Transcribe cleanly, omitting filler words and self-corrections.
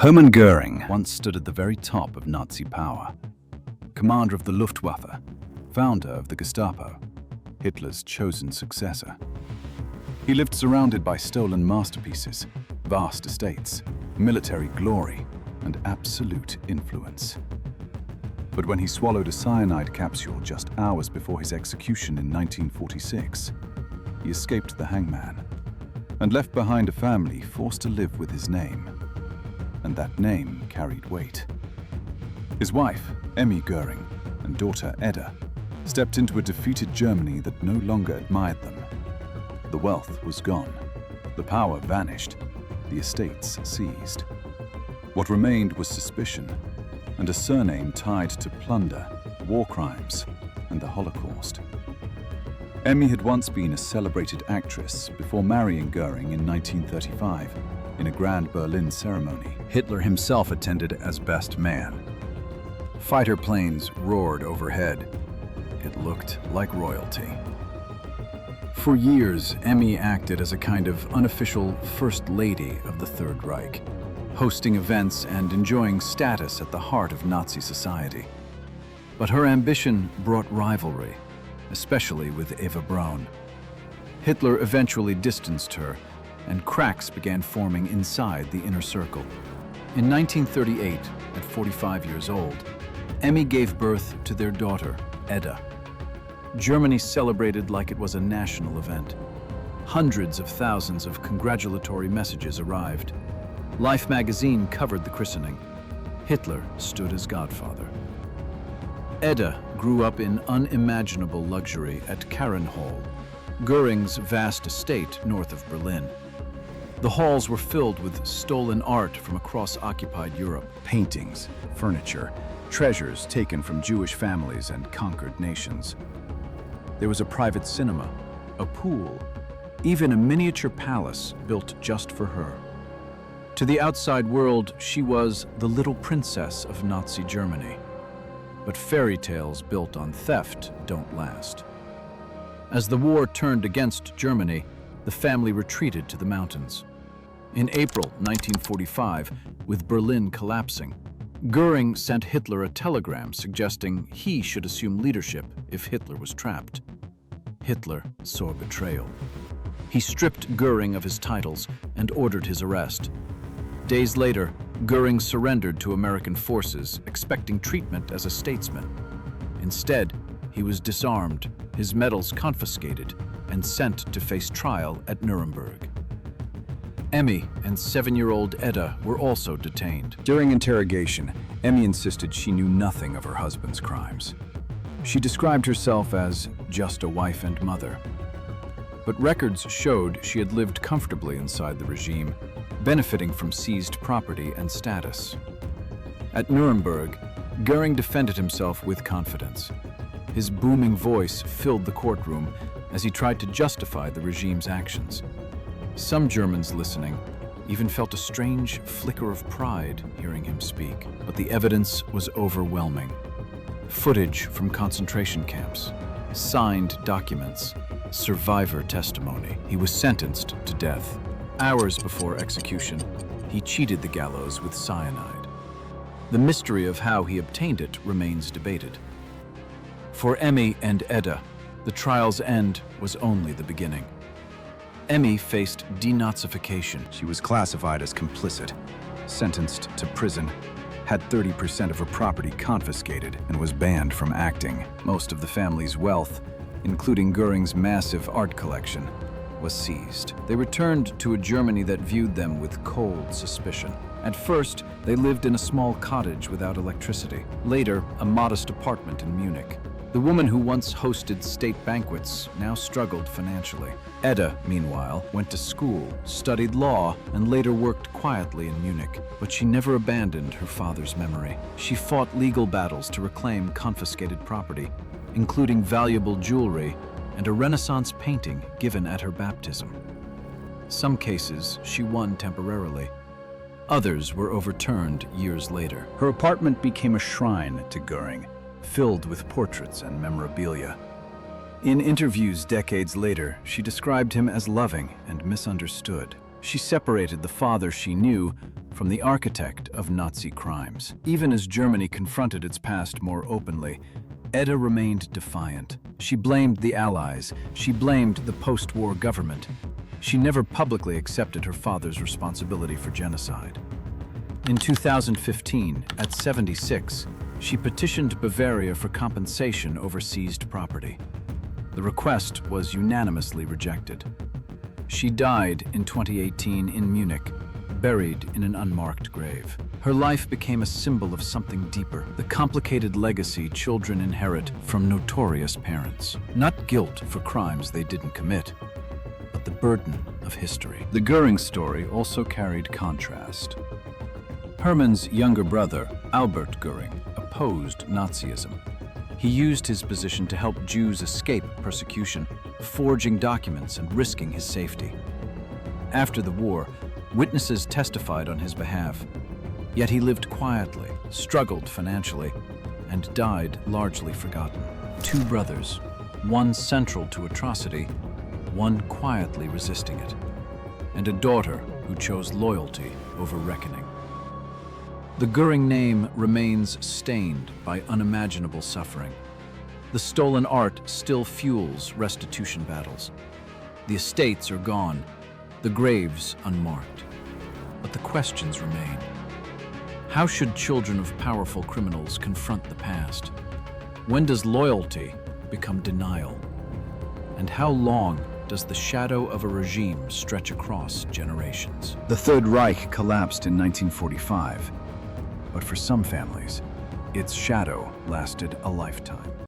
Hermann Göring once stood at the very top of Nazi power. Commander of the Luftwaffe, founder of the Gestapo, Hitler's chosen successor. He lived surrounded by stolen masterpieces, vast estates, military glory, and absolute influence. But when he swallowed a cyanide capsule just hours before his execution in 1946, he escaped the hangman and left behind a family forced to live with his name. And that name carried weight. His wife, Emmy Göring, and daughter Edda stepped into a defeated Germany that no longer admired them. The wealth was gone, the power vanished, the estates seized. What remained was suspicion and a surname tied to plunder, war crimes, and the Holocaust. Emmy had once been a celebrated actress before marrying Göring in 1935 in a grand Berlin ceremony. Hitler himself attended as best man. Fighter planes roared overhead. It looked like royalty. For years, Emmy acted as a kind of unofficial First Lady of the Third Reich, hosting events and enjoying status at the heart of Nazi society. But her ambition brought rivalry, especially with Eva Braun. Hitler eventually distanced her, and cracks began forming inside the inner circle. In 1938, at 45 years old, Emmy gave birth to their daughter, Edda. Germany celebrated like it was a national event. Hundreds of thousands of congratulatory messages arrived. Life magazine covered the christening. Hitler stood as godfather. Edda grew up in unimaginable luxury at Carinhall, Göring's vast estate north of Berlin. The halls were filled with stolen art from across occupied Europe. Paintings, furniture, treasures taken from Jewish families and conquered nations. There was a private cinema, a pool, even a miniature palace built just for her. To the outside world, she was the little princess of Nazi Germany. But fairy tales built on theft don't last. As the war turned against Germany, the family retreated to the mountains. In April 1945, with Berlin collapsing, Göring sent Hitler a telegram suggesting he should assume leadership if Hitler was trapped. Hitler saw betrayal. He stripped Göring of his titles and ordered his arrest. Days later, Göring surrendered to American forces, expecting treatment as a statesman. Instead, he was disarmed, his medals confiscated, and sent to face trial at Nuremberg. Emmy and 7-year-old Edda were also detained. During interrogation, Emmy insisted she knew nothing of her husband's crimes. She described herself as just a wife and mother. But records showed she had lived comfortably inside the regime, benefiting from seized property and status. At Nuremberg, Göring defended himself with confidence. His booming voice filled the courtroom as he tried to justify the regime's actions. Some Germans listening even felt a strange flicker of pride hearing him speak, but the evidence was overwhelming. Footage from concentration camps, signed documents, survivor testimony. He was sentenced to death. Hours before execution, he cheated the gallows with cyanide. The mystery of how he obtained it remains debated. For Emmy and Edda, the trial's end was only the beginning. Emmy faced denazification. She was classified as complicit, sentenced to prison, had 30% of her property confiscated, and was banned from acting. Most of the family's wealth, including Göring's massive art collection, was seized. They returned to a Germany that viewed them with cold suspicion. At first, they lived in a small cottage without electricity. Later, a modest apartment in Munich. The woman who once hosted state banquets now struggled financially. Edda, meanwhile, went to school, studied law, and later worked quietly in Munich. But she never abandoned her father's memory. She fought legal battles to reclaim confiscated property, including valuable jewelry and a Renaissance painting given at her baptism. Some cases she won temporarily. Others were overturned years later. Her apartment became a shrine to Göring, filled with portraits and memorabilia. In interviews decades later, she described him as loving and misunderstood. She separated the father she knew from the architect of Nazi crimes. Even as Germany confronted its past more openly, Edda remained defiant. She blamed the Allies. She blamed the post-war government. She never publicly accepted her father's responsibility for genocide. In 2015, at 76, she petitioned Bavaria for compensation over seized property. The request was unanimously rejected. She died in 2018 in Munich, buried in an unmarked grave. Her life became a symbol of something deeper, the complicated legacy children inherit from notorious parents. Not guilt for crimes they didn't commit, but the burden of history. The Göring story also carried contrast. Hermann's younger brother, Albert Göring, opposed Nazism. He used his position to help Jews escape persecution, forging documents and risking his safety. After the war, witnesses testified on his behalf. Yet he lived quietly, struggled financially, and died largely forgotten. Two brothers, one central to atrocity, one quietly resisting it, and a daughter who chose loyalty over reckoning. The Göring name remains stained by unimaginable suffering. The stolen art still fuels restitution battles. The estates are gone, the graves unmarked. But the questions remain. How should children of powerful criminals confront the past? When does loyalty become denial? And how long does the shadow of a regime stretch across generations? The Third Reich collapsed in 1945. But for some families, its shadow lasted a lifetime.